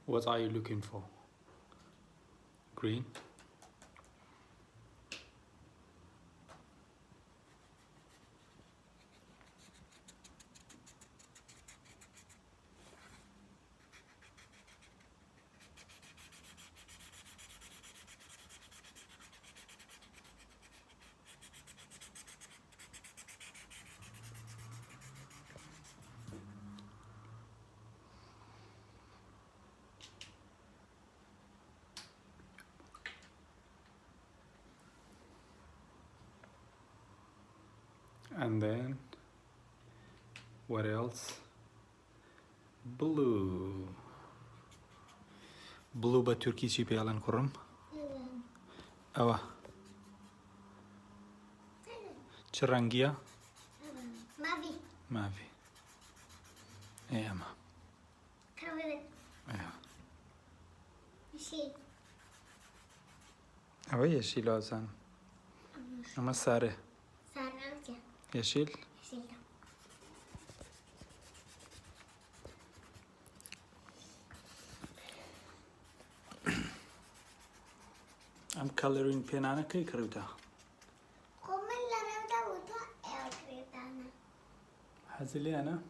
What are you looking for? Green. And then what else? Blue. Blue بتركي شي بيالن كرم. أوه. شرنجية. ما في. إيه ما. إيه. أوه يشيل لازم. أما ساره. يشيل. I'm coloring pen أنا كي كروتا. هذا لي أنا.